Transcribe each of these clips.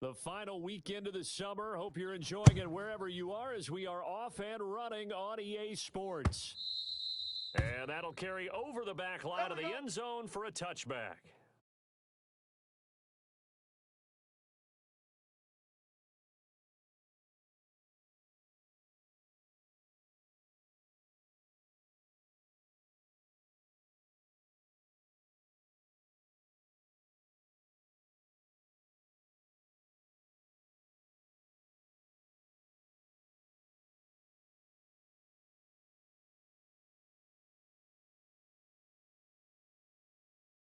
The final weekend of the summer. Hope you're enjoying it wherever you are as we are off and running on EA Sports. And that'll carry over the back line of the end zone for a touchback.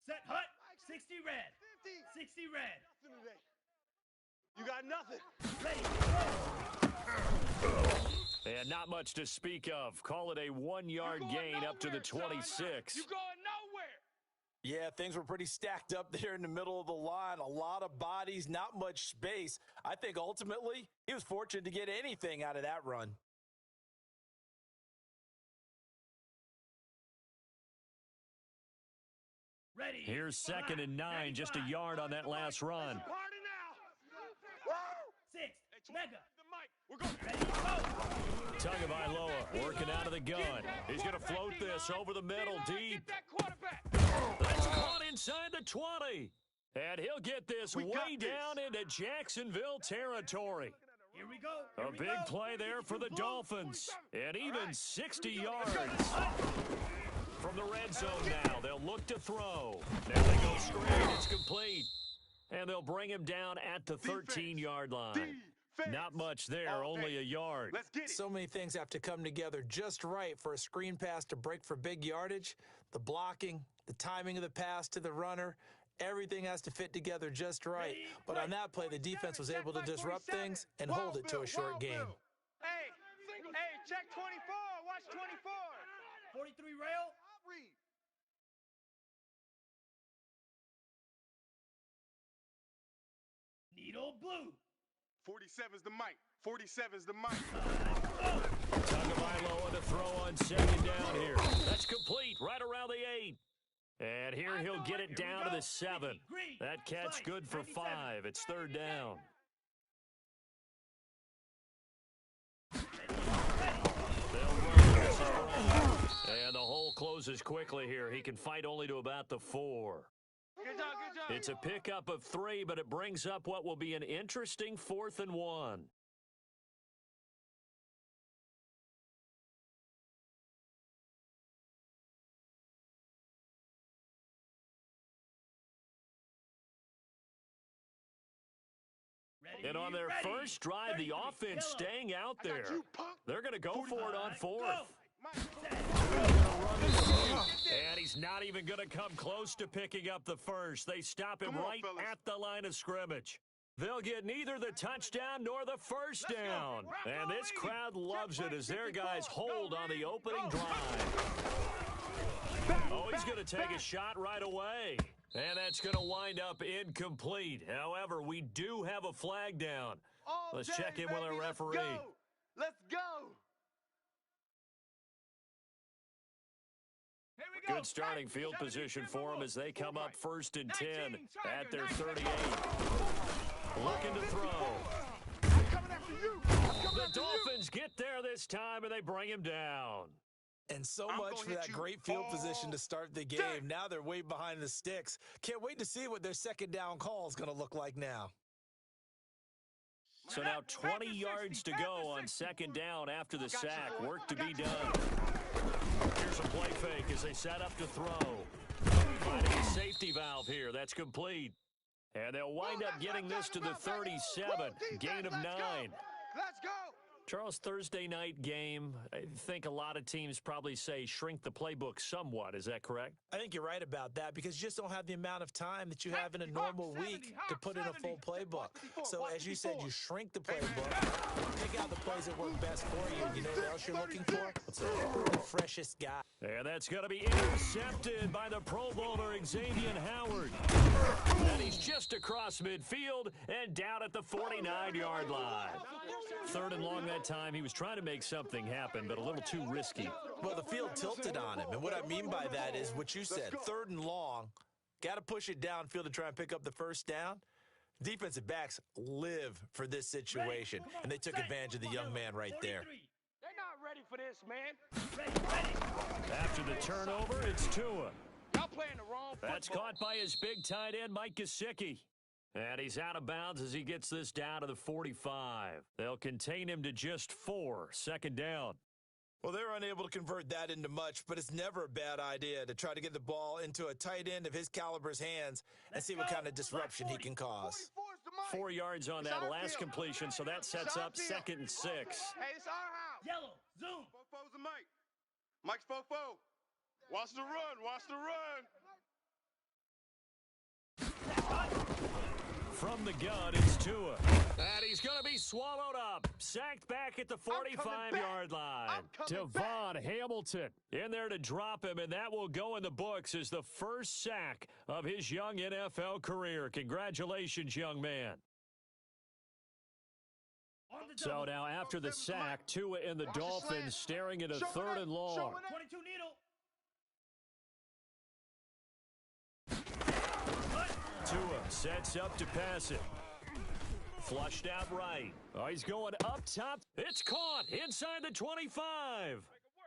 Set hut, 60 red. 60 red. You got nothing. Ready, And not much to speak of. Call it a 1-yard gain up to the 26. You going nowhere. Yeah, things were pretty stacked up there in the middle of the line. A lot of bodies, not much space. I think ultimately he was fortunate to get anything out of that run. ready. Here's 2nd and 9, just a yard on that last run. Party now. Woo! 6, mega. The mic. We're going. Ready, go. Tagovailoa working out of the gun. He's going to float this over the middle deep. Get that quarterback. That's caught inside the 20. And he'll get this We got way this. down into Jacksonville territory. Here we go. A big play there for the Dolphins. And even 60 yards. From the red zone now, they'll look to throw. Now they go straight, it's complete. And they'll bring him down at the 13-yard line. Not much there, only a yard. Let's get it. So many things have to come together just right for a screen pass to break for big yardage. The blocking, the timing of the pass to the runner, everything has to fit together just right. But on that play, the defense was able to disrupt things and hold it to a short game. Hey, check 24. Watch 24. 43 rail. Read. Needle blue. 47's the mic. 47's the mic. Tagovailoa to throw on 2nd down here. That's complete, right around the 8. And here he'll get it down to the 7. That catch good for 5. It's 3rd down. And the hole closes quickly here. He can fight only to about the 4. Good job, good job. It's a pickup of 3, but it brings up what will be an interesting 4th and 1. Ready, And on their ready. first drive, the offense staying out I got there. you, punk. They're going to go for it on 4th. Go. And he's not even going to come close to picking up the first. They stop him Come on, right fellas. at the line of scrimmage. They'll get neither the touchdown nor the first down. And this crowd loves it as their guys hold on the opening drive. Oh, he's going to take a shot right away. And that's going to wind up incomplete. However, we do have a flag down. Let's check in with our referee. Let's go. Here we go. Good starting field position for them as they come up 1st and 10 at their 38. Looking to throw. I'm coming after you. The Dolphins get there this time, and they bring him down. And so I'm much gonna for hit that you great field position to all start the game. day. Now they're way behind the sticks. Can't wait to see what their 2nd down call is going to look like now. So now 20 yards to go on 2nd down after the sack. Work to be done. Here's a play fake as they set up to throw. Finding a safety valve here. That's complete. And they'll wind up getting this to the 37. Gain of 9. Let's go. Charles, Thursday night game, I think a lot of teams probably say shrink the playbook somewhat. Is that correct? I think you're right about that because you just don't have the amount of time that you have in a normal week to put in a full playbook. So as you said, you shrink the playbook, pick out the plays that work best for you. You know what else you're looking for? The freshest guy. And that's going to be intercepted by the Pro Bowler Xavier Howard. And he's just across midfield and down at the 49-yard line. 3rd and long that time. He was trying to make something happen, but a little too risky. Well, the field tilted on him. And what I mean by that is what you said. 3rd and long, got to push it downfield to try and pick up the 1st down. Defensive backs live for this situation, and they took advantage of the young man right there. They're not ready for this, man. After the turnover, it's Tua. Y'all playing the wrong football. That's caught by his big tight end, Mike Gesicki. And he's out of bounds as he gets this down to the 45. They'll contain him to just 4, second down. Well, they're unable to convert that into much, but it's never a bad idea to try to get the ball into a tight end of his caliber's hands and see what kind of disruption he can cause. 4 yards on that last completion, so that sets up 2nd and 6. Hey, it's our house. Yellow, zoom. Fofo's the Mike. Mike's Fofo. Watch the run. Watch the run. From the gun, it's Tua. And he's going to be swallowed up. Sacked back at the 45-yard line. Devon Hamilton in there to drop him, and that will go in the books as the first sack of his young NFL career. Congratulations, young man. So now after the sack, Tua and the Dolphins staring at a 3rd and long. 22 needle. Tua sets up to pass it. Flushed out right. Oh, he's going up top. It's caught inside the 25.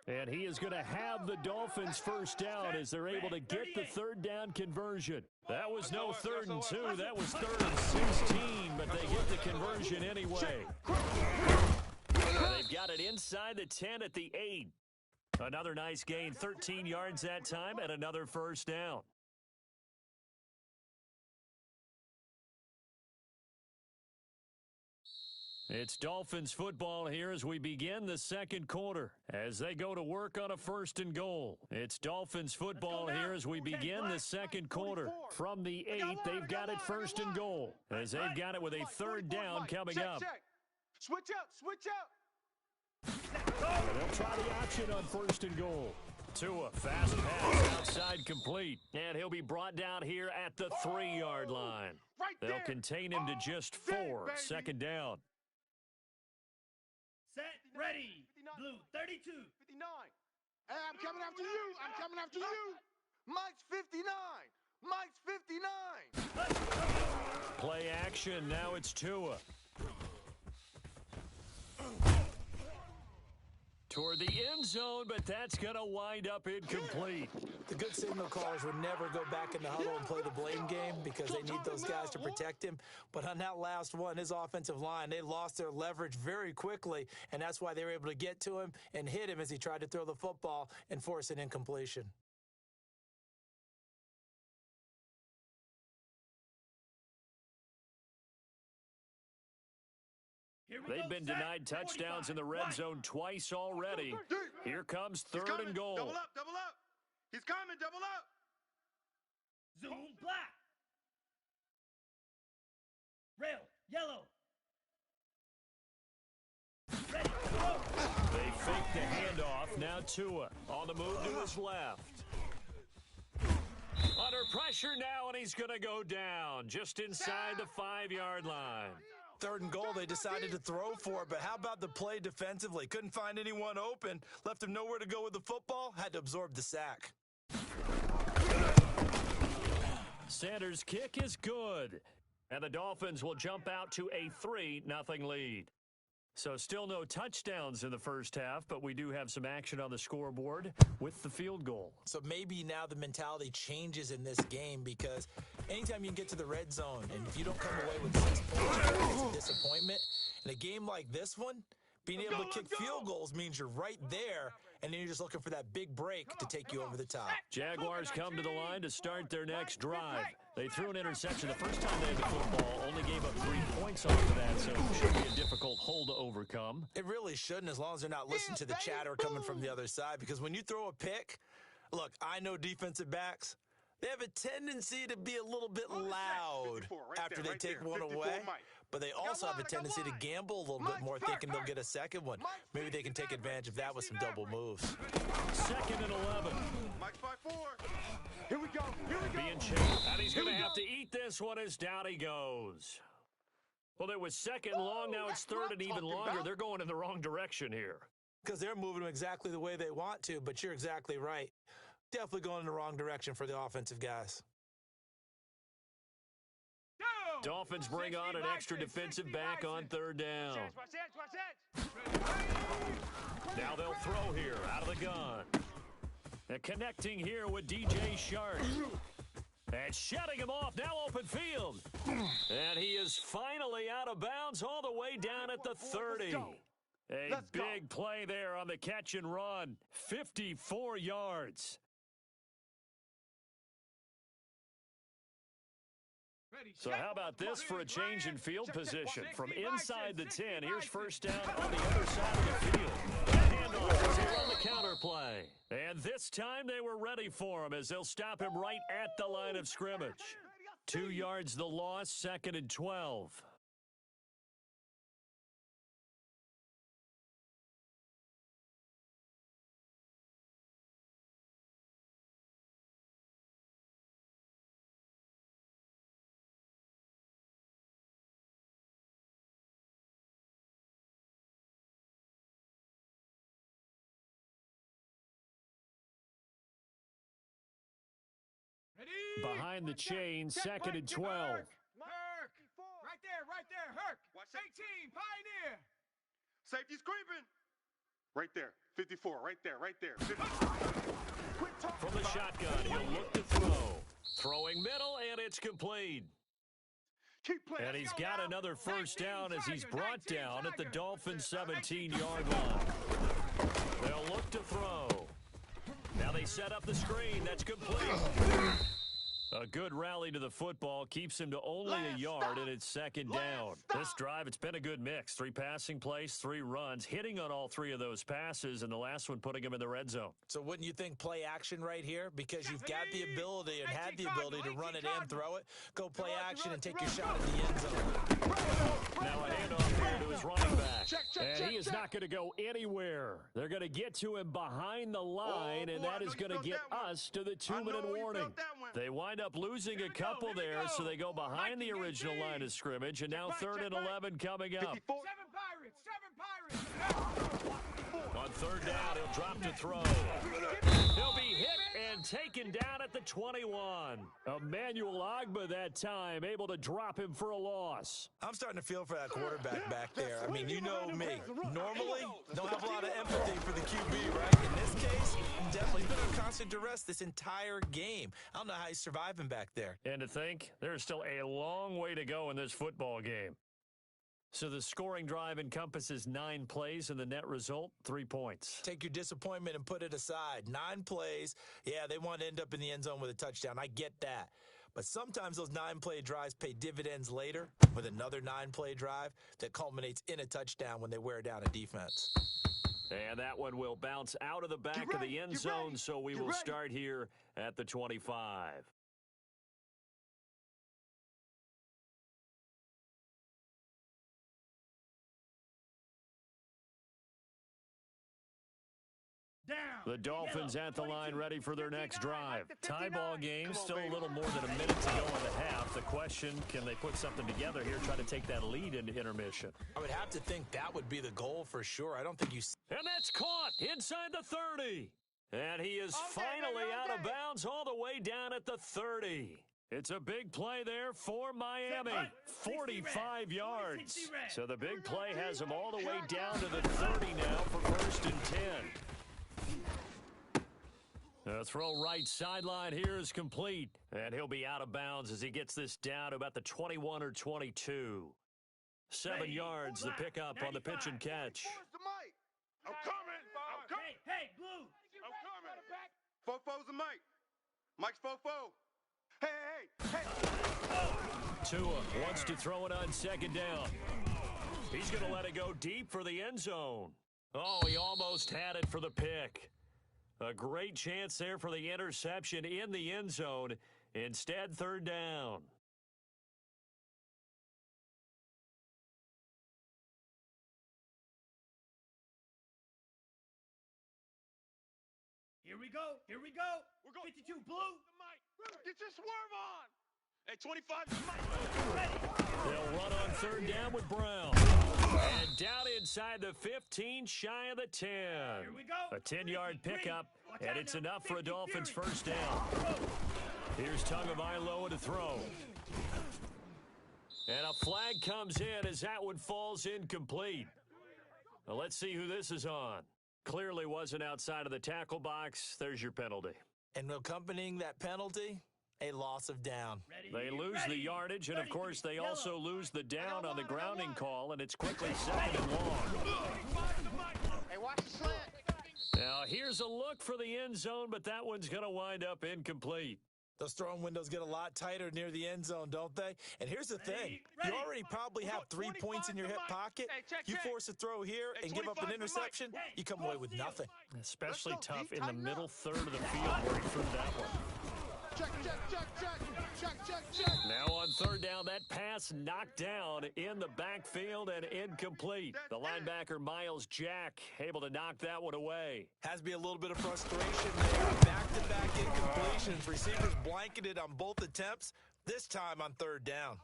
And he is going to have the Dolphins first down as they're able to get the 3rd down conversion. That was no 3rd and 2. That was 3rd and 16, but they get the conversion anyway. They've got it inside the 10 at the 8. Another nice gain, 13 yards that time, and another first down. It's Dolphins football here as we begin the 2nd quarter. As they go to work on a 1st and goal. It's Dolphins football here as we begin the 2nd quarter. From the 8, they've got it 1st and goal. As they've got it with a 3rd down coming up. Switch up. Switch up. They'll try the option on 1st and goal. Tua, fast pass outside complete. And he'll be brought down here at the 3-yard line. They'll contain him to just 4, second down. Set, ready. Blue, 32. 59. Hey, I'm coming after you. I'm coming after you. Mike's 59. Mike's 59. Play action. Now it's Tua. Toward the end zone, but that's going to wind up incomplete. The good signal callers would never go back in the huddle and play the blame game because they need those guys to protect him. But on that last one, his offensive line, they lost their leverage very quickly, and that's why they were able to get to him and hit him as he tried to throw the football and force an incompletion. They've been denied touchdowns in the red zone twice already. Here comes 3rd and goal. Double up. Double up. He's coming. Double up. Zoom, black. Rail, yellow. Ready, go. They fake the handoff. Now Tua on the move to his left. Under pressure now, and he's going to go down just inside the 5-yard line. 3rd and goal, they decided to throw for it, but how about the play defensively? Couldn't find anyone open, left him nowhere to go with the football, had to absorb the sack. Sanders' kick is good, and the Dolphins will jump out to a 3-0 lead. So still no touchdowns in the first half, but we do have some action on the scoreboard with the field goal. So maybe now the mentality changes in this game because anytime you can get to the red zone and if you don't come away with 6 points, it's a disappointment. In a game like this one, being able to kick field goals means you're right there, and then you're just looking for that big break to take you over the top. Jaguars come to the line to start their next drive. They threw an interception the first time they had the football, only gave up 3 points off of that, so it should be a difficult hole to overcome. It really shouldn't, as long as they're not listening to the chatter coming from the other side, because when you throw a pick, look, I know defensive backs, they have a tendency to be a little bit loud after they take one away, but they also have a tendency to gamble a little bit more, thinking they'll get a second one. Maybe they can take advantage of that with some double moves. 2nd and 11. Mike's 5-4. Here we go. Here we go. Being chased, and he's going to have to eat this one as down he goes. Well, it was 2nd and long. Now it's 3rd and even longer. They're going in the wrong direction here. Because they're moving them exactly the way they want to, but you're exactly right. Definitely going in the wrong direction for the offensive guys. Go! Dolphins bring on an extra defensive back on third down. Now they'll throw here out of the gun. And connecting here with DJ Shark. And shutting him off, now open field. And he is finally out of bounds all the way down at the 30. A big play there on the catch and run. 54 yards. So how about this for a change in field position? From inside the 10, here's first down on the other side of the field. Handoff as they run the counter play. And this time they were ready for him as they'll stop him right at the line of scrimmage. 2 yards the loss, 2nd and 12. Behind the chain, 2nd and 12. Herc! Right there, Herc! 18, Pioneer! Safety's creeping! Right there, 54, right there. 55. From the shotgun, he'll look to throw. Throwing middle, and it's complete. And he's got another first down as he's brought down at the Dolphins' 17-yard line. They'll look to throw. Now they set up the screen. That's complete. A good rally to the football keeps him to only a yard, and it's 2nd down. This drive, it's been a good mix. 3 passing plays, 3 runs, hitting on all 3 of those passes, and the last one putting him in the red zone. So wouldn't you think play action right here? Because you've got the ability and had the ability to run it and throw it. Go play action and take your shot at the end zone. Now a handoff here to his running back. And he is not going to go anywhere. They're going to get to him behind the line, and that is going to get us to the 2-minute warning. They wind up losing a couple there, so they go behind the original line of scrimmage, and now 3rd and 11 coming up. 7 Pirates! On 3rd down, he'll drop to throw. He'll be hit and taken down at the 21. Emmanuel Ogbah that time, able to drop him for a loss. I'm starting to feel for that quarterback back there. I mean, you know me. Normally, don't have a lot of empathy for the QB, right? In this case, definitely been on constant duress this entire game. I don't know how he's surviving back there. And to think, there's still a long way to go in this football game. So the scoring drive encompasses 9 plays, and the net result, 3 points. Take your disappointment and put it aside. 9 plays. Yeah, they want to end up in the end zone with a touchdown. I get that. But sometimes those 9-play drives pay dividends later with another 9-play drive that culminates in a touchdown when they wear down a defense. And that one will bounce out of the back of the end zone, so we will start here at the 25. The Dolphins at the line ready for their next drive. Tie ball game, still a little more than a minute to go in the half. The question, can they put something together here, try to take that lead into intermission? I would have to think that would be the goal for sure. I don't think you... And that's caught inside the 30. And he is finally out of bounds all the way down at the 30. It's a big play there for Miami. 45 yards. So the big play has him all the way down to the 30 now for 1st and 10. The throw right sideline here is complete. And he'll be out of bounds as he gets this down to about the 21 or 22. 7 yards, the pickup on the pitch and catch. I'm coming. Hey, Blue. I'm coming. Fofo's the Mike. Mike's Fofo. Hey. Tua wants to throw it on 2nd down. He's going to let it go deep for the end zone. Oh, he almost had it for the pick. A great chance there for the interception in the end zone. Instead, 3rd down. Here we go. We're going. 52 Blue. Get your swerve on. Hey, 25. They'll run on 3rd down with Brown. And down inside the 15, shy of the 10. Here we go. A 10-yard pickup, and it's enough for a Dolphins first down. Here's Tagovailoa to throw. And a flag comes in as that one falls incomplete. Well, let's see who this is on. Clearly wasn't outside of the tackle box. There's your penalty. And accompanying that penalty, a loss of down. They lose the yardage, and of course they also lose the down on the grounding call, and it's quickly second and long. Hey, watch the slant. Now here's a look for the end zone, but that one's going to wind up incomplete. Those throwing windows get a lot tighter near the end zone, don't they? And here's the thing. You already probably have 3 points in your hip pocket. You force a throw here and give up an interception, you come away with nothing. Especially tough in the middle third of the field where he threw that one. Check. Now on third down, that pass knocked down in the backfield and incomplete. The linebacker, Miles Jack, able to knock that one away. Has to be a little bit of frustration there. Back-to-back incompletions. Receivers blanketed on both attempts, this time on third down.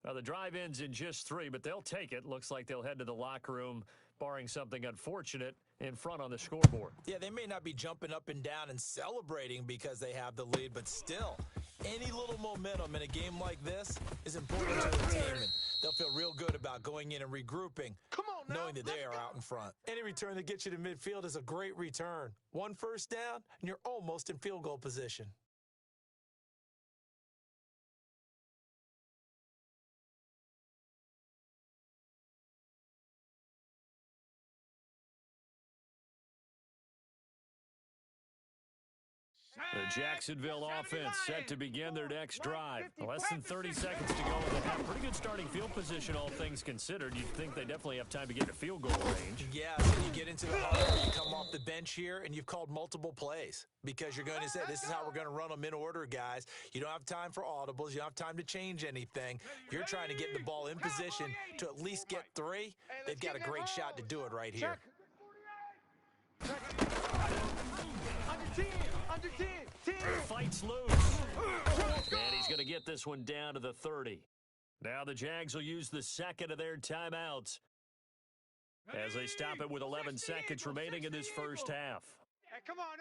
Now the drive ends in just 3, but they'll take it. Looks like they'll head to the locker room, barring something unfortunate, in front on the scoreboard. Yeah, they may not be jumping up and down and celebrating because they have the lead, but still, any little momentum in a game like this is important to the team, and they'll feel real good about going in and regrouping, knowing that they are out in front. Any return that gets you to midfield is a great return. 1 first down, and you're almost in field goal position. The Jacksonville offense set to begin their next drive. Less than 30 seconds to go, and they have pretty good starting field position, all things considered. You'd think they definitely have time to get to field goal range. Yeah, so you get into the huddle, you come off the bench here, and you've called multiple plays because you're going to say, this is how we're going to run them in order, guys. You don't have time for audibles. You don't have time to change anything. You're trying to get the ball in position to at least get 3. They've got a great shot to do it right here. Under 10. Fight's loose. And he's going to get this one down to the 30. Now the Jags will use the second of their timeouts as they stop it with 11 seconds remaining in this first half. Hey, come on.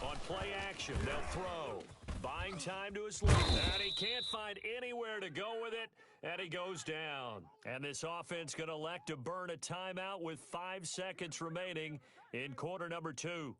On play action, they'll throw. Buying time to his left, and he can't find anywhere to go with it, and he goes down. And this offense going to elect to burn a timeout with 5 seconds remaining in quarter number 2.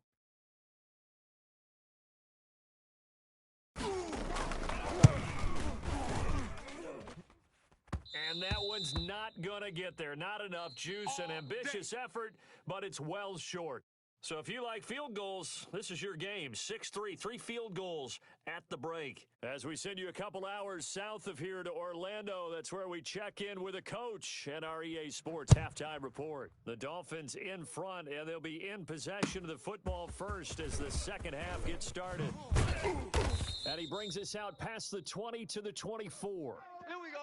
And that one's not going to get there. Not enough juice, an ambitious effort, but it's well short. So if you like field goals, this is your game. 6-3, 3 field goals at the break. As we send you a couple hours south of here to Orlando, that's where we check in with a coach and our EA Sports halftime report. The Dolphins in front, and they'll be in possession of the football first as the second half gets started. And he brings us out past the 20 to the 24. Here we go.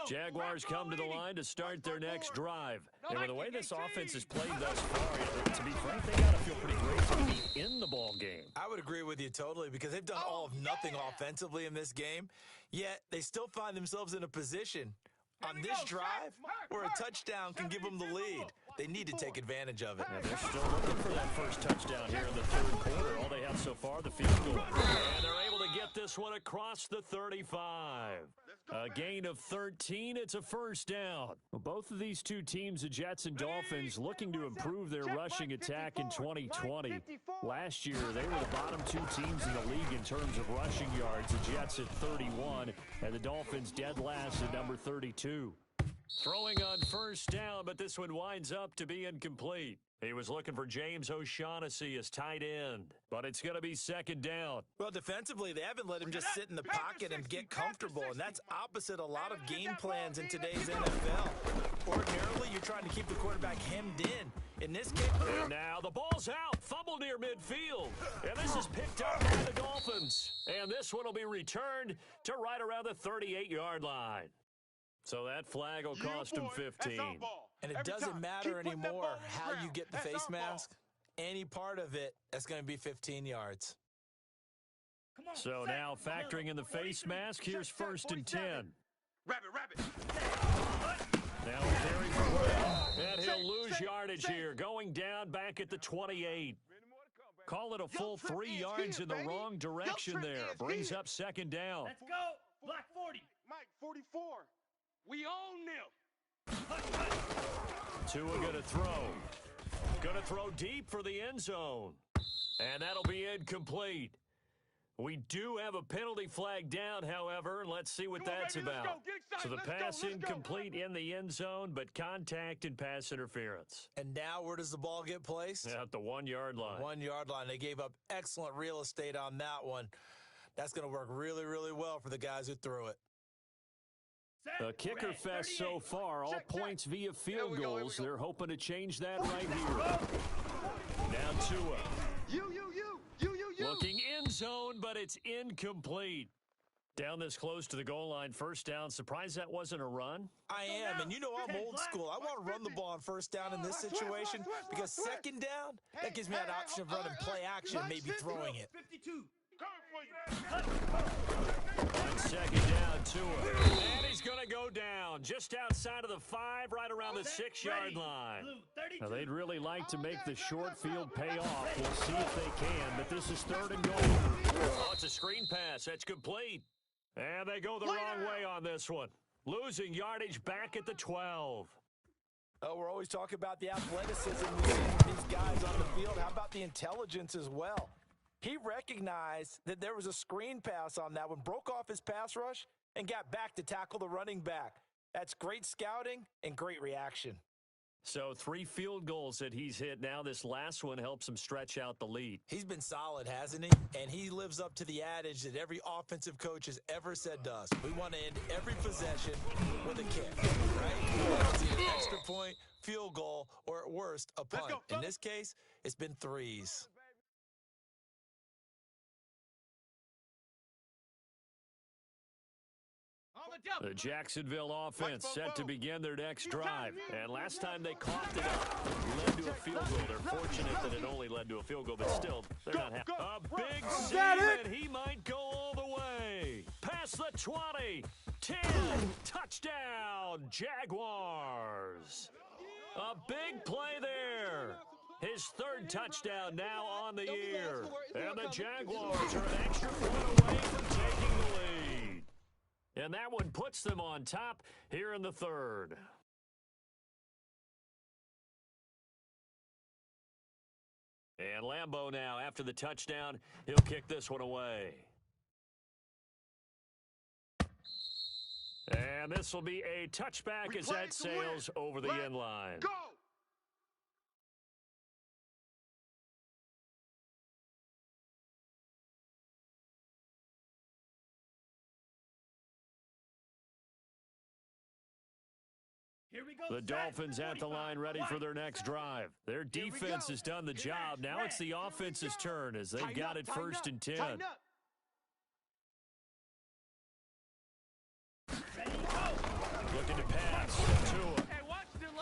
Jaguars come to the line to start their next drive. And with the way this offense has played thus far, to be frank, they got to feel pretty great to be in the ball game. I would agree with you totally because they've done all of nothing offensively in this game, yet they still find themselves in a position on this drive where a touchdown can give them the lead. They need to take advantage of it. And they're still looking for that first touchdown here in the third quarter. All they have so far, the field goal. And they're able to get this one across the 35. A gain of 13. It's a first down. Well, both of these two teams, the Jets and Dolphins, looking to improve their rushing attack in 2020. Last year, they were the bottom 2 teams in the league in terms of rushing yards. The Jets at 31, and the Dolphins dead last at number 32. Throwing on first down, but this one winds up to be incomplete. He was looking for James O'Shaughnessy as tight end, but it's going to be second down. Well, defensively, they haven't let him just sit in the pocket and get comfortable, and that's opposite a lot of game plans in today's NFL. Ordinarily, you're trying to keep the quarterback hemmed in. In this case... And now the ball's out. Fumble near midfield. And this is picked up by the Dolphins. And this one will be returned to right around the 38-yard line. So that flag will cost him 15. And it doesn't matter anymore how you get the face mask. Any part of it, that's going to be 15 yards. So now factoring in the face mask, here's first and 10. Rabbit. Now carry for and he'll lose lose yardage here, going down back at the 28. Call it a full 3 yards in the wrong direction there. Brings up second down. Let's go. Block 40. Mike, 44. We own them. Tua going to throw. Going to throw deep for the end zone. And that'll be incomplete. We do have a penalty flag down, however. Let's see what that's about. So the pass incomplete in the end zone, but contact and pass interference. And now where does the ball get placed? At the 1 yard line. 1 yard line. They gave up excellent real estate on that one. That's going to work really, really well for the guys who threw it. A kicker fest so far, all points via field goals. They're hoping to change that right here. Now Tua. You. Looking end zone, but it's incomplete. Down this close to the goal line, first down. Surprised that wasn't a run? I am, and you know I'm old school. I want to run the ball on first down in this situation because second down, that gives me that option of running play action, maybe throwing it. 52. On second down, Tua. And he's going to go down just outside of the 5, right around the 6 yard line. Now, they'd really like to make the short field pay off. We'll see if they can, but this is 3rd and goal. Oh, it's a screen pass. That's complete. And they go the wrong way on this one. Losing yardage back at the 12. Oh, we're always talking about the athleticism we see from these guys on the field. How about the intelligence as well? He recognized that there was a screen pass on that one, broke off his pass rush, and got back to tackle the running back. That's great scouting and great reaction. So 3 field goals that he's hit now. This last one helps him stretch out the lead. He's been solid, hasn't he? And he lives up to the adage that every offensive coach has ever said to us. We want to end every possession with a kick, right? It's either an extra point, field goal, or at worst, a punt. In this case, it's been 3s. The Jacksonville offense set to begin their next drive. And last time they coughed it up, it led to a field goal. They're fortunate that it only led to a field goal, but still, they're not happy. A big save, and he might go all the way. Past the 20, 10, touchdown, Jaguars. A big play there. His 3rd touchdown now on the year. And the Jaguars are an extra point away from taking the lead. And that one puts them on top here in the 3rd. And Lambeau now, after the touchdown, he'll kick this one away. And this will be a touchback as that sails over the end line. Go! Here we go. The Dolphins at the line ready for their next drive. Their defense has done the job. Now it's the offense's turn as they've got it 1st and 10. Looking to pass. Tua.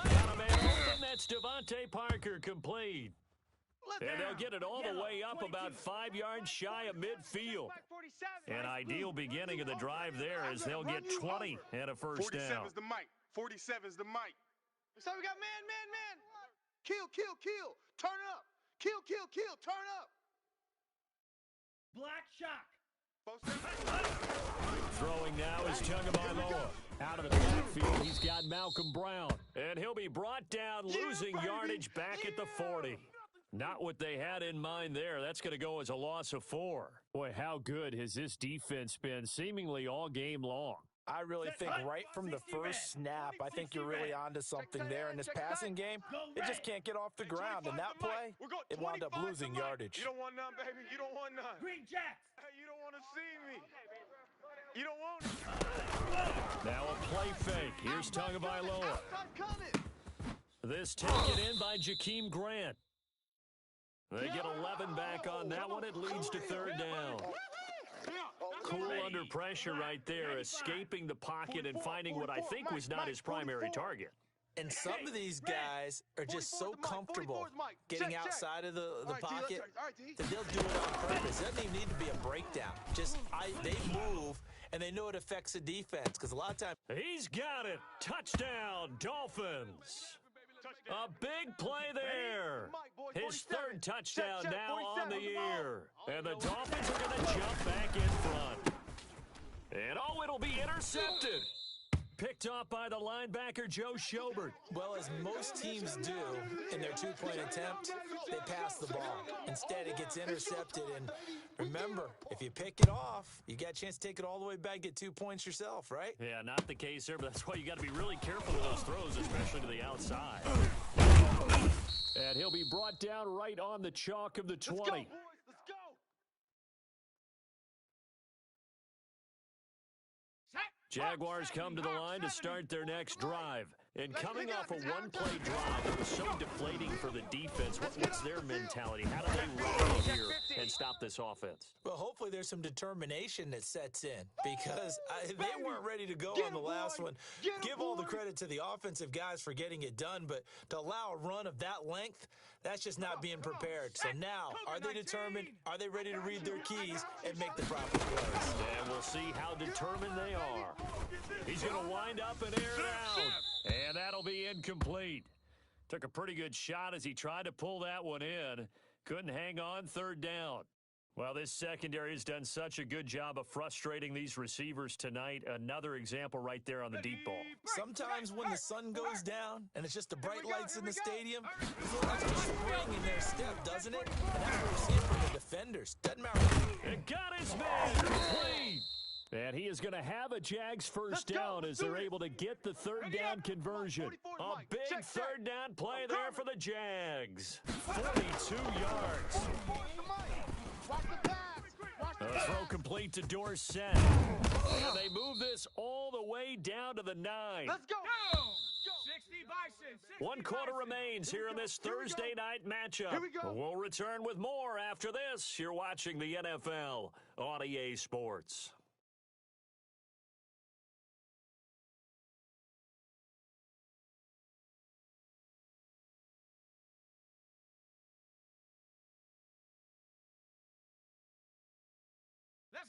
Got a man open. That's Devontae Parker complete. And they'll get it all the way up about 5 yards shy of midfield. An ideal beginning of the drive there as they'll get 20 and a first down. 47's the mic. 47's the mic. So we got man. Kill. Turn up. Kill. Turn up. Black shock. Throwing now is Tagovailoa. Out of the backfield, he's got Malcolm Brown. And he'll be brought down, losing yardage back at the 40. Not what they had in mind there. That's going to go as a loss of 4. Boy, how good has this defense been seemingly all game long? I really think right from the first snap, I think you're really onto something there. In this passing game, it just can't get off the ground. And that play, it wound up losing yardage. You don't want none, baby. You don't want none. Green Jacks. Hey, you don't want to see me. You don't want it. Now a play fake. Here's Tagovailoa. This taken in by Jakeem Grant. They get 11 back on that one. It leads to 3rd down. Cool under pressure right there, escaping the pocket and finding what I think was not his primary target. And some of these guys are just so comfortable getting outside of the pocket that they'll do it on purpose. It doesn't even need to be a breakdown. They move, and they know it affects the defense because a lot of times. He's got it. Touchdown, Dolphins. A A big play there. His third touchdown now on the year. And the Dolphins are going to jump back in front. And oh, it'll be intercepted. Picked off by the linebacker, Joe Schobert. Well, as most teams do in their two-point attempt, they pass the ball. Instead, it gets intercepted. And remember, if you pick it off, you got a chance to take it all the way back, get 2 points yourself, right? Yeah, not the case there, but that's why you got to be really careful with those throws, especially to the outside. And he'll be brought down right on the chalk of the 20. Let's go, boys. Let's go. Jaguars come to the line to start their next drive. And coming off a one-play drive, it was so deflating for the defense. What's their mentality? How do they rally here and stop this offense? Well, hopefully there's some determination that sets in because they weren't ready to go on the last one. Give all the credit to the offensive guys for getting it done, but to allow a run of that length, that's just not being prepared. So now, are they determined? Are they ready to read their keys and make the proper plays? And we'll see how determined they are. He's going to wind up and air it out. And that'll be incomplete. Took a pretty good shot as he tried to pull that one in. Couldn't hang on third down. Well, this secondary has done such a good job of frustrating these receivers tonight. Another example right there on the deep ball. Sometimes when the sun goes down and it's just the bright lights in the stadium, there's a little extra spring in their step, doesn't it? And that's what we're seeing from the defenders. Doesn't matter. It got his man complete. And he is going to have a Jags first down as they're able to get the third down conversion. A big third down play there for the Jags. 42 yards. A throw complete to Dorsett. And they move this all the way down to the 9. Let's go. 60 Bison. 1 quarter remains here in this Thursday night matchup. Here we go. We'll return with more after this. You're watching the NFL on EA Sports.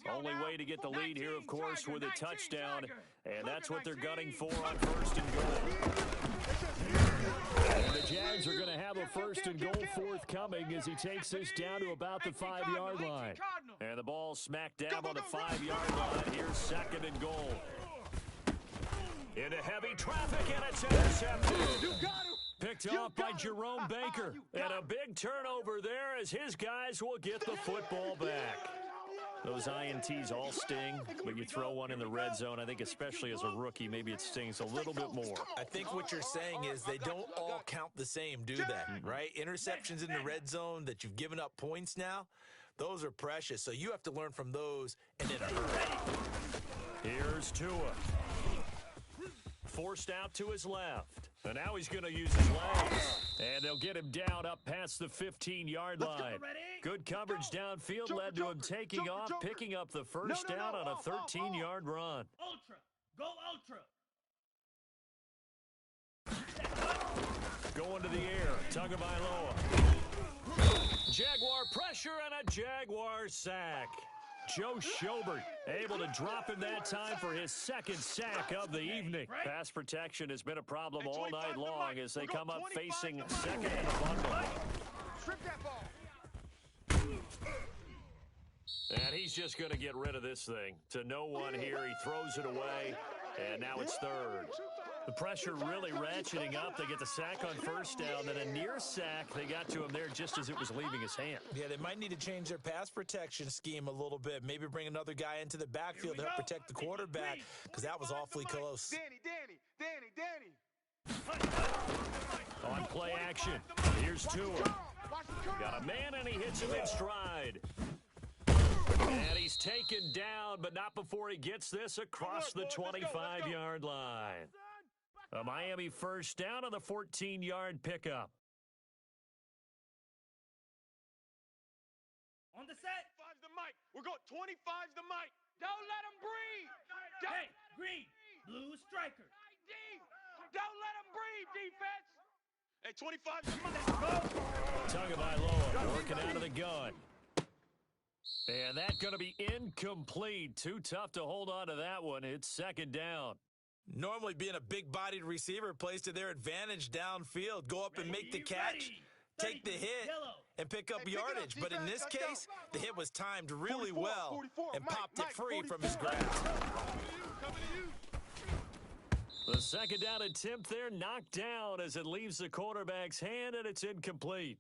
Only way to get the lead here, of course, with a touchdown, and that's what they're gunning for on first and goal. And the Jags are going to have a first and goal forthcoming as he takes this down to about the 5-yard line. And the ball smacked down on the 5-yard line. Here's second and goal. Into heavy traffic, and it's intercepted. Picked off by Jerome Baker. And a big turnover there as his guys will get the football back. Those INTs all sting, but you throw one in the red zone, I think especially as a rookie, maybe it stings a little bit more. I think what you're saying is they don't all count the same, do they? Right? Interceptions in the red zone that you've given up points now, those are precious. So you have to learn from those and in a hurry. Here's Tua. Forced out to his left. And now he's going to use his legs. And they'll get him down up past the 15-yard line. Good coverage downfield led to him taking off, picking up the first down on a 13-yard run. Ultra. Go ultra. Going to the air. Tagovailoa. Jaguar pressure and a Jaguar sack. Joe Schobert able to drop him that time for his second sack of the evening. Pass protection has been a problem all night long as they come up facing second and a bundle. Strip that ball. And he's just going to get rid of this thing. To no one here. He throws it away, and now it's third. The pressure really ratcheting up. They get the sack on first down, then a near sack. They got to him there just as it was leaving his hand. Yeah, they might need to change their pass protection scheme a little bit. Maybe bring another guy into the backfield to help protect the quarterback because that was awfully close. Danny. On play action, here's Tua. Got a man, and he hits him in stride. And he's taken down, but not before he gets this across the 25-yard line. A Miami first down on the 14-yard pickup. On the set. 25's the mic. We're going 25's the mic. Don't let him breathe. Hey, green. Blue striker. Don't let him breathe, defense. Hey, 25's the mic. Tagovailoa working out of the gun. And that's going to be incomplete. Too tough to hold on to that one. It's second down. Normally, being a big-bodied receiver plays to their advantage downfield. Go up and make the catch, take the hit, and pick up yardage. But in this case, the hit was timed really well and popped it free from his grasp. The second down attempt there knocked down as it leaves the quarterback's hand, and it's incomplete.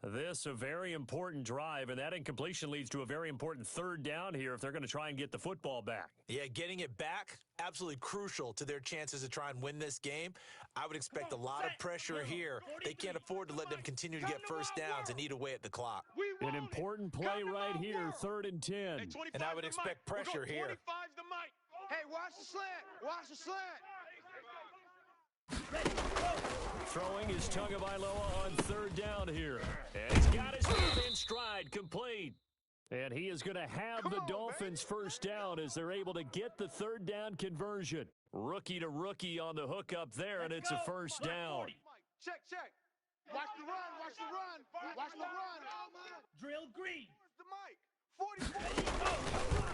This a very important drive, and that incompletion leads to a very important third down here if they're going to try and get the football back. Yeah, getting it back, absolutely crucial to their chances to try and win this game. I would expect a lot of pressure here. They can't afford to let them continue to get first downs and eat away at the clock. An important play right here, 3rd and 10. And I would expect pressure here. Hey, watch the slant. Watch the slant. Throwing is Tagovailoa on 3rd down here. And he's got his foot in stride, complete. And he is going to have the Dolphins first down as they're able to get the 3rd down conversion. Rookie to rookie on the hook up there, and it's a first down. Check, check. Watch the run, watch the run. Watch the run. Drill green. Where's the mic?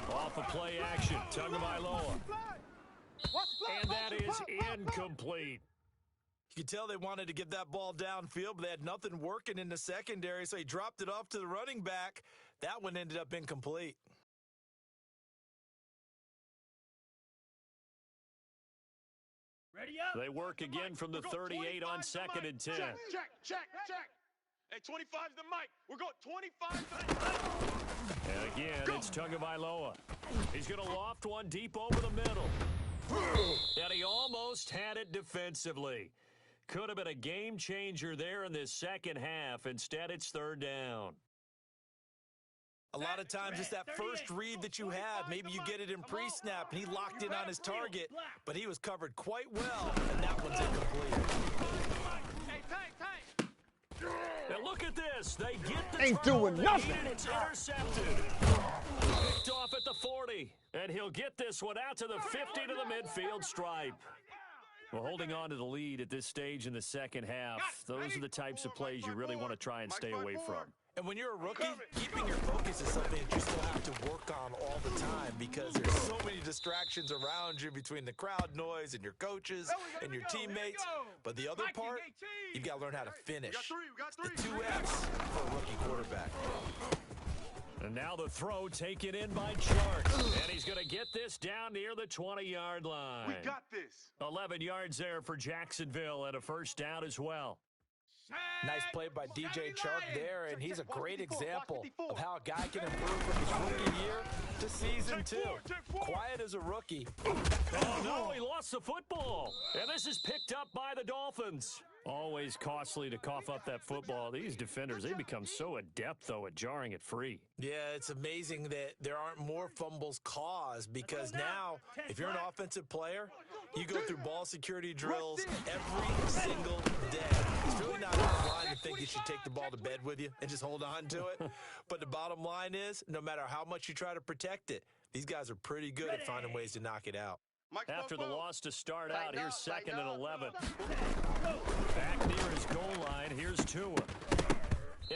44. Off of play action, Tagovailoa. And that is incomplete. You could tell they wanted to get that ball downfield, but they had nothing working in the secondary, so he dropped it off to the running back. That one ended up incomplete. Ready up. They work again from the 38 on 2nd and 10. Check, check, check. Hey, 25's the mic. We're going 25's the mic. And again, it's Tagovailoa. He's going to loft one deep over the middle. And he almost had it defensively. Could have been a game changer there in this second half. Instead, it's 3rd down. A lot of times it's that first read that you have. Maybe you get it in pre-snap, and he locked in on his target, but he was covered quite well, and that one's incomplete. Hey, tight. And look at this. They get the Ain't turnover doing nothing. they needed. It's intercepted. Picked off at the 40. And he'll get this one out to the 50 to the midfield stripe. Well, holding on to the lead at this stage in the second half, those are the types of plays you really want to try and stay away from. And when you're a rookie, keeping your focus is something that you still have to work on all the time because there's so many distractions around you between the crowd noise and your coaches and your teammates. But the other part, you've got to learn how to finish. The 2 F's for a rookie quarterback. And now the throw taken in by Chark. And he's going to get this down near the 20-yard line. We got this. 11 yards there for Jacksonville and a first down as well. Nice play by DJ Chark there, and he's a great example of how a guy can improve from his rookie year to season 2. Quiet as a rookie. Oh, no, he lost the football. And this is picked up by the Dolphins. Always costly to cough up that football. These defenders, they become so adept, though, at jarring it free. Yeah, it's amazing that there aren't more fumbles caused because now, if you're an offensive player, you go through ball security drills every single day. It's really not line to think you should take the ball to bed with you and just hold on to it. But the bottom line is, no matter how much you try to protect it, these guys are pretty good at finding ways to knock it out. After the loss to start out, here's 2nd and 11. Back near his goal line, here's Tua.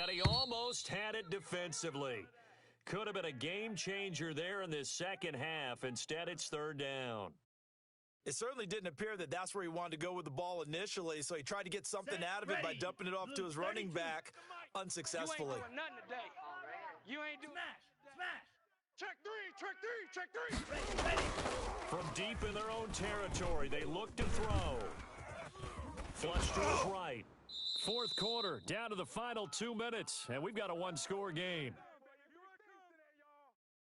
And he almost had it defensively. Could have been a game changer there in this second half. Instead, it's 3rd down. It certainly didn't appear that that's where he wanted to go with the ball initially, so he tried to get something out of it by dumping it off to his running back unsuccessfully. You ain't doing nothing today. You ain't doing... Smash. Check three. From deep in their own territory, they look to throw. Flush to his right. 4th quarter, down to the final 2 minutes, and we've got a 1-score game.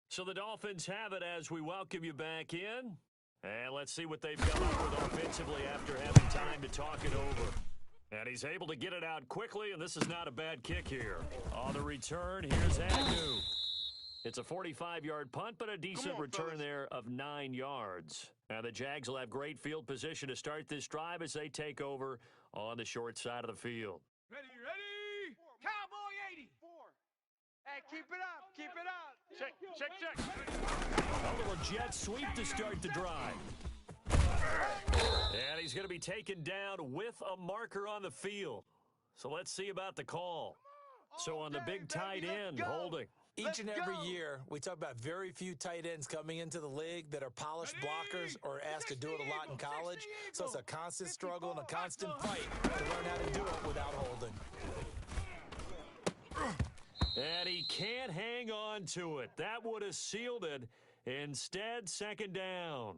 So the Dolphins have it as we welcome you back in. And let's see what they've come up with offensively after having time to talk it over. And he's able to get it out quickly, and this is not a bad kick here. On the return, here's Agnew. It's a 45-yard punt, but a decent return there of 9 yards. Now the Jags will have great field position to start this drive as they take over on the short side of the field. Ready. Cowboy 80. Hey, keep it up. Check. A little jet sweep to start the drive. And he's going to be taken down with a marker on the field. So let's see about the call. So on the big tight end, holding. Each and every year, we talk about very few tight ends coming into the league that are polished blockers or asked to do it a lot in college. So it's a constant struggle and a constant fight to learn how to do it without holding. And he can't hang on to it. That would have sealed it. Instead, second down.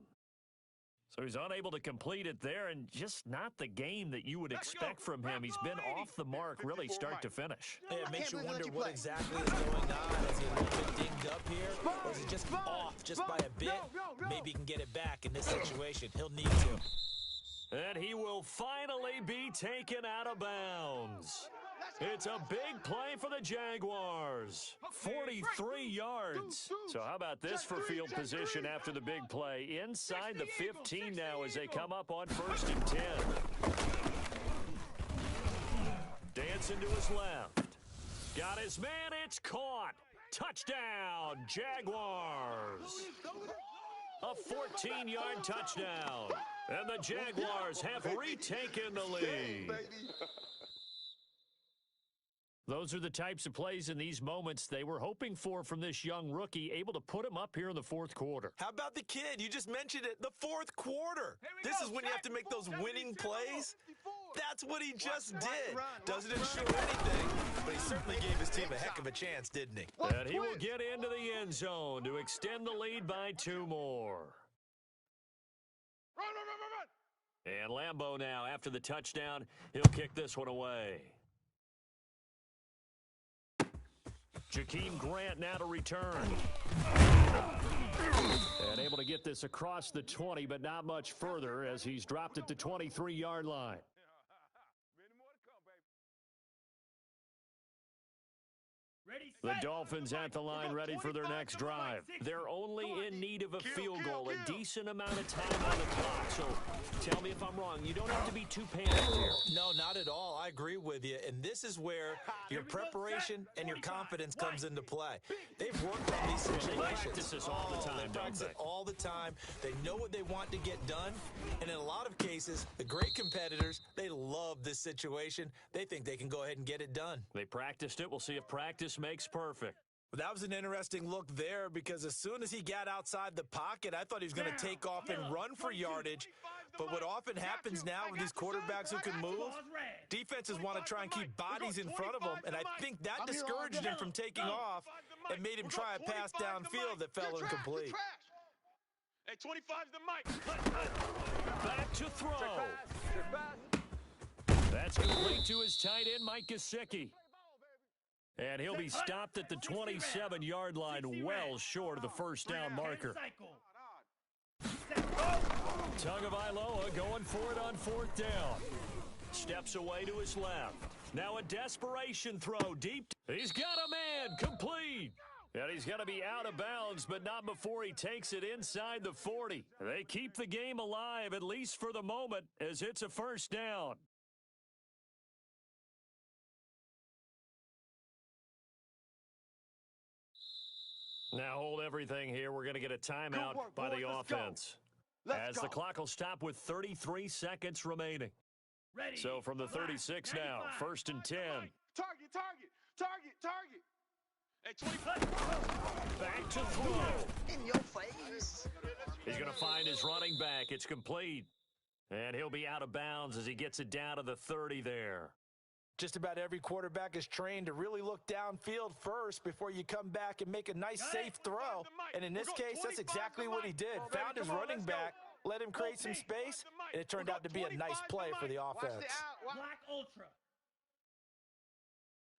So he's unable to complete it there, and just not the game that you would expect from him. He's been off the mark really start to finish. Yeah, it makes you wonder what exactly is going on. Is he a little bit dinged up here, or is he just off just by a bit? Maybe he can get it back in this situation. He'll need to. And he will finally be taken out of bounds. It's a big play for the Jaguars. 43 yards. So how about this for field position after the big play? Inside the 15 now as they come up on 1st and 10. Dancing to his left. Got his man, it's caught. Touchdown, Jaguars. A 14-yard touchdown. And the Jaguars have retaken the lead. Those are the types of plays in these moments they were hoping for from this young rookie, able to put him up here in the 4th quarter. How about the kid? You just mentioned it, the 4th quarter. This is when you have to make those winning plays. That's what he just did. Doesn't ensure anything, but he certainly gave his team a heck of a chance, didn't he? And he will get into the end zone to extend the lead by 2 more. And Lambeau now, after the touchdown, he'll kick this one away. Jakeem Grant now to return. And able to get this across the 20, but not much further as he's dropped at the 23-yard line. The Dolphins at the line ready for their next drive. They're only in need of a field goal, a decent amount of time on the clock. So tell me if I'm wrong. You don't have to be too panicked here. No, not at all. I agree with you. And this is where your preparation and your confidence comes into play. They've worked on these situations. They practice this all the time, they practice it all the time. They know what they want to get done. And in a lot of cases, the great competitors, they love this situation. They think they can go ahead and get it done. They practiced it. We'll see if practice makes perfect. That was an interesting look there because as soon as he got outside the pocket, I thought he was going to take off and run for yardage. But what often happens now with these quarterbacks who can move, defenses want to try and keep bodies in front of them, and I think that discouraged him from taking off and made him try a pass downfield that fell incomplete. Hey, 25's the mic. Back to throw. That's complete to his tight end, Mike Gesicki. And he'll be stopped at the 27-yard line, well short of the first down marker. Tagovailoa going for it on 4th down. Steps away to his left. Now a desperation throw deep. He's got a man, complete. And he's going to be out of bounds, but not before he takes it inside the 40. They keep the game alive, at least for the moment, as it's a first down. Now hold everything here. We're going to get a timeout by the offense. As the clock will stop with 33 seconds remaining. So from the 36 now, 1st and 10. Target. Hey, 25. Back to throw. In your face. He's going to find his running back. It's complete. And he'll be out of bounds as he gets it down to the 30 there. Just about every quarterback is trained to really look downfield first before you come back and make a nice, safe throw. And in this case, that's exactly what he did. Found his running back, let him create some space, and it turned out to be a nice play for the offense. Black Ultra.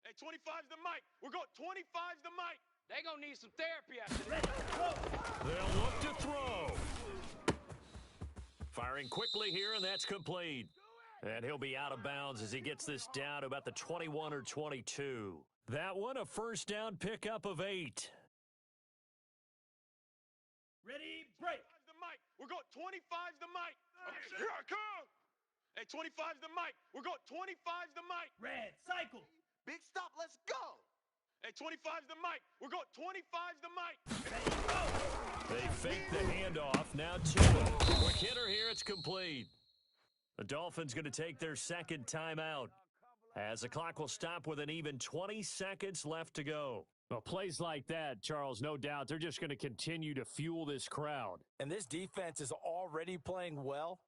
Hey, 25's the mic. We're going 25's the mic. They gonna need some therapy after Ready, go. They'll look to throw. Firing quickly here, and that's complete. And he'll be out of bounds as he gets this down to about the 21 or 22. That one, a first down pickup of 8. Ready, break. The mic. We're going 25's the mic. Here I come. Hey, 25's the mic. We're going 25's the mic. Red, cycle. Big stop, let's go. Hey, 25's the mic. We're going 25's the mic. Ready, go. They fake the handoff. Now Tua. Quick hitter here. It's complete. The Dolphins going to take their second timeout. as the clock will stop with an even 20 seconds left to go. Well, plays like that, Charles, no doubt, they're just going to continue to fuel this crowd. And this defense is already playing well,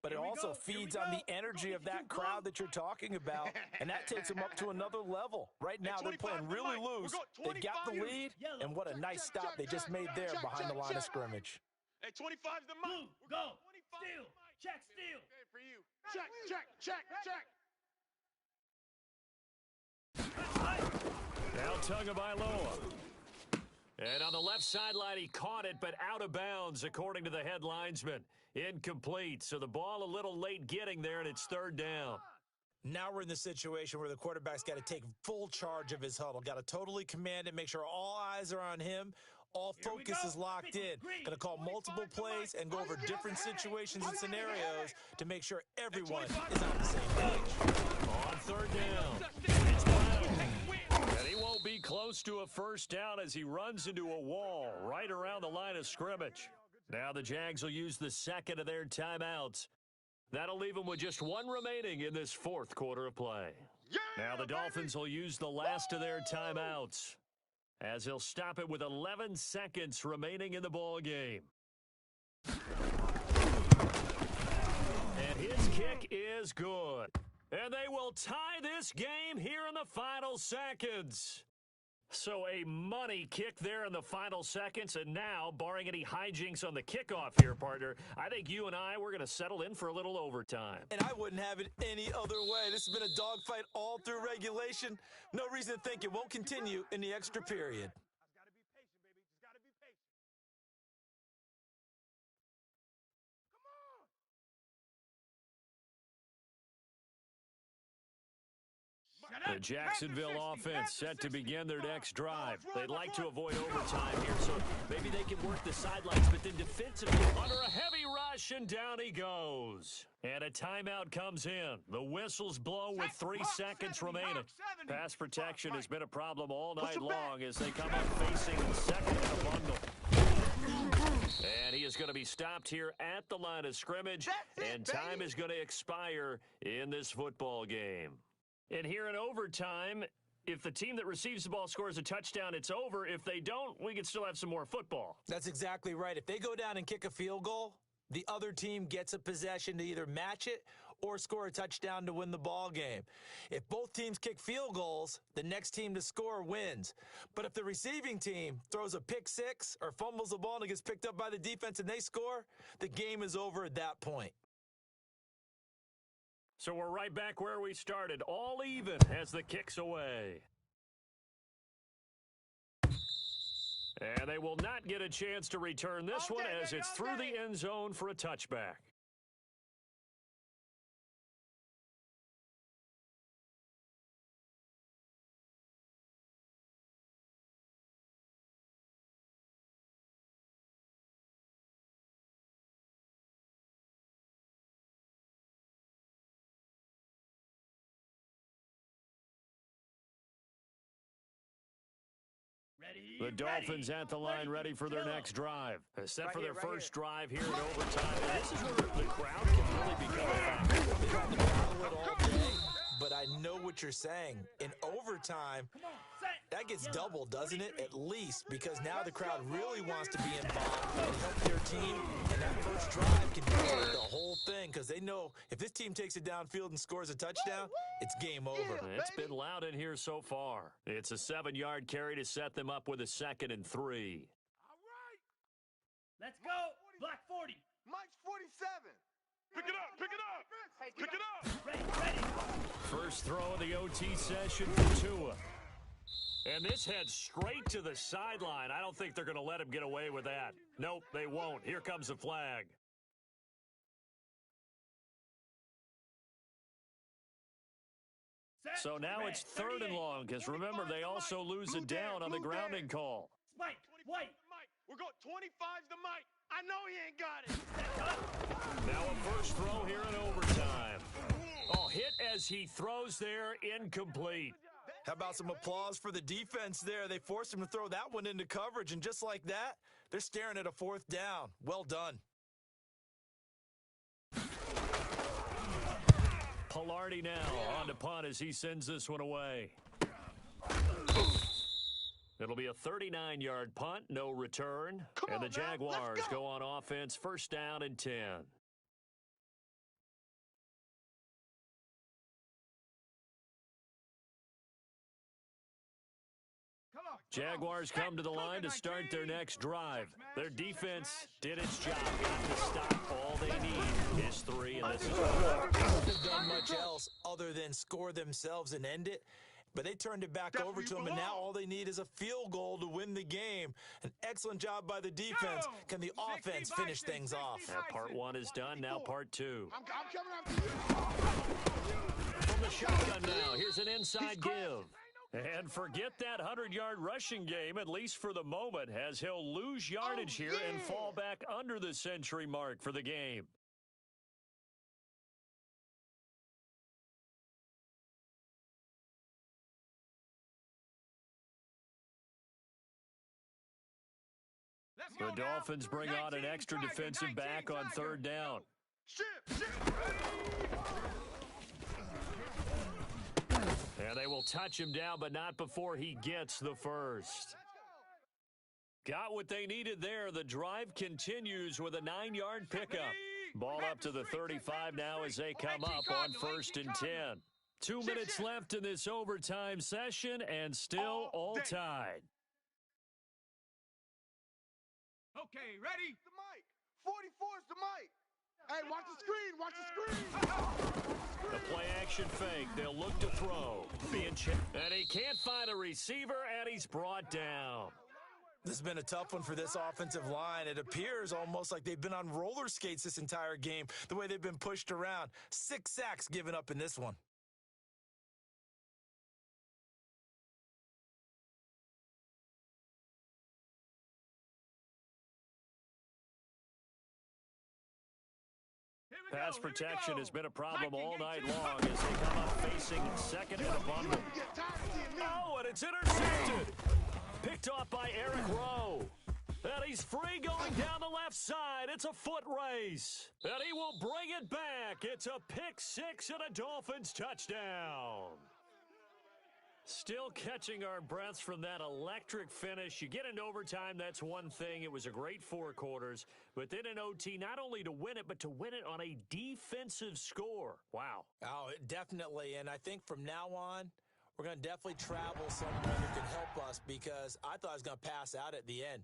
but it also feeds on the energy of that crowd that you're talking about, and that takes them up to another level. Right now, they're playing really loose. They've got the lead, and what a nice stop they just made there behind the line of scrimmage. Hey, 25's the mic. Go. Steal. Check steal. Okay, for you. Check. Now Tagovailoa. And on the left sideline, he caught it, but out of bounds, according to the head linesman. Incomplete, so the ball a little late getting there, and it's third down. Now we're in the situation where the quarterback's got to take full charge of his huddle. Got to totally command it, make sure all eyes are on him. All focus is locked in. Going to call multiple plays and go over different situations and scenarios to make sure everyone is on the same page. On third down, it's Brown. And he won't be close to a first down as he runs into a wall right around the line of scrimmage. Now the Jags will use the second of their timeouts. That'll leave them with just one remaining in this fourth quarter of play. Now the Dolphins will use the last of their timeouts, as he'll stop it with 11 seconds remaining in the ball game. And his kick is good. And they will tie this game here in the final seconds. So a money kick there in the final seconds, and now, barring any hijinks on the kickoff here, partner, I think you and we're going to settle in for a little overtime. And I wouldn't have it any other way. This has been a dogfight all through regulation. No reason to think it won't continue in the extra period. The Jacksonville offense set to begin their next drive. They'd like to avoid overtime here, so maybe they can work the sidelines, but then defensively under a heavy rush, and down he goes. And a timeout comes in. The whistles blow with 3 seconds remaining. Pass protection has been a problem all night long as they come up facing second in the bundle. And he is going to be stopped here at the line of scrimmage, and time is going to expire in this football game. And here in overtime, if the team that receives the ball scores a touchdown, it's over. If they don't, we can still have some more football. That's exactly right. If they go down and kick a field goal, the other team gets a possession to either match it or score a touchdown to win the ball game. If both teams kick field goals, the next team to score wins. But if the receiving team throws a pick six or fumbles the ball and it gets picked up by the defense and they score, the game is over at that point. So we're right back where we started, all even as the kick's away. And they will not get a chance to return this one as it's through the end zone for a touchback. The Dolphins at the line ready for their next drive. Set for their first drive here in overtime. And this is where the crowd can really become a factor. They tried to battle it all day, but I know what you're saying. In overtime, that gets doubled, doesn't it? At least, because now the crowd really wants to be involved and help their team. And that first drive can be the whole thing because they know if this team takes it downfield and scores a touchdown, it's game over. It's been loud in here so far. It's a 7-yard carry to set them up with a 2nd and 3. All right. Let's go. Block 40. Mike's 47. Pick it up. Pick it up. Ready. First throw of the OT session for Tua. And this heads straight to the sideline. I don't think they're going to let him get away with that. Nope, they won't. Here comes the flag. So now it's 3rd and long, because remember, they also lose it down on the grounding call. Spike, White. We're going 25's the mic. I know he ain't got it. Now a first throw here in overtime. Oh, hit as he throws there, incomplete. How about some applause for the defense there? They forced him to throw that one into coverage, and just like that, they're staring at a 4th down. Well done. Pilardi now on to punt as he sends this one away. It'll be a 39-yard punt, no return. And the Jaguars go on offense, first down and 10. Jaguars come to the line to start their next drive. Their defense did its job. Got to stop. All they need is 3, and this is Couldn't have done much else other than score themselves and end it. But they turned it back over to them, and now all they need is a field goal to win the game. An excellent job by the defense. Can the offense finish things off? Part 1 is done. Now part 2. I'm coming after you. From the shotgun now, here's an inside give. And forget that 100-yard rushing game, at least for the moment, as he'll lose yardage here and fall back under the century mark for the game. The Dolphins bring on an extra defensive back on 3rd down. And they will touch him down, but not before he gets the first. Got what they needed there. The drive continues with a 9-yard pickup. Ball up to the 35 now as they come up on 1st and 10. 2 minutes left in this overtime session, and still all tied. Okay, ready? The mic. 44 is the mic. Hey, watch the screen. Watch the screen. The play action fake. They'll look to throw. And he can't find a receiver, and he's brought down. This has been a tough one for this offensive line. It appears almost like they've been on roller skates this entire game, the way they've been pushed around. 6 sacks given up in this one. Pass protection has been a problem all night long as they come up facing 2nd and a bundle. Oh, and it's intercepted. Picked off by Eric Rowe. And he's free going down the left side. It's a foot race. And he will bring it back. It's a pick 6 and a Dolphins touchdown. Still catching our breaths from that electric finish. You get into overtime, that's one thing. It was a great 4 quarters. But then in OT, not only to win it, but to win it on a defensive score. Wow. Oh, definitely. And I think from now on, we're going to definitely travel someone who can help us, because I thought I was going to pass out at the end.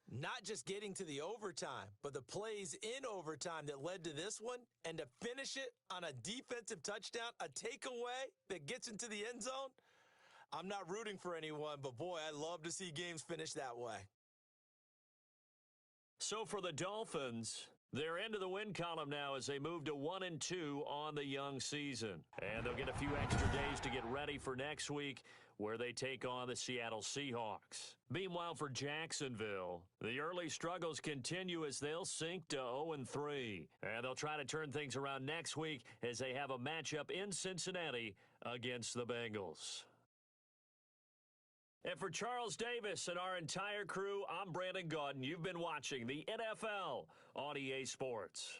Not just getting to the overtime, but the plays in overtime that led to this one, and to finish it on a defensive touchdown, a takeaway that gets into the end zone. I'm not rooting for anyone, but boy, I love to see games finish that way. So for the Dolphins, they're into the win column now as they move to 1-2 on the young season. And they'll get a few extra days to get ready for next week, where they take on the Seattle Seahawks. Meanwhile, for Jacksonville, the early struggles continue as they'll sink to 0-3. And they'll try to turn things around next week as they have a matchup in Cincinnati against the Bengals. And for Charles Davis and our entire crew, I'm Brandon Gaudin. You've been watching the NFL on EA Sports.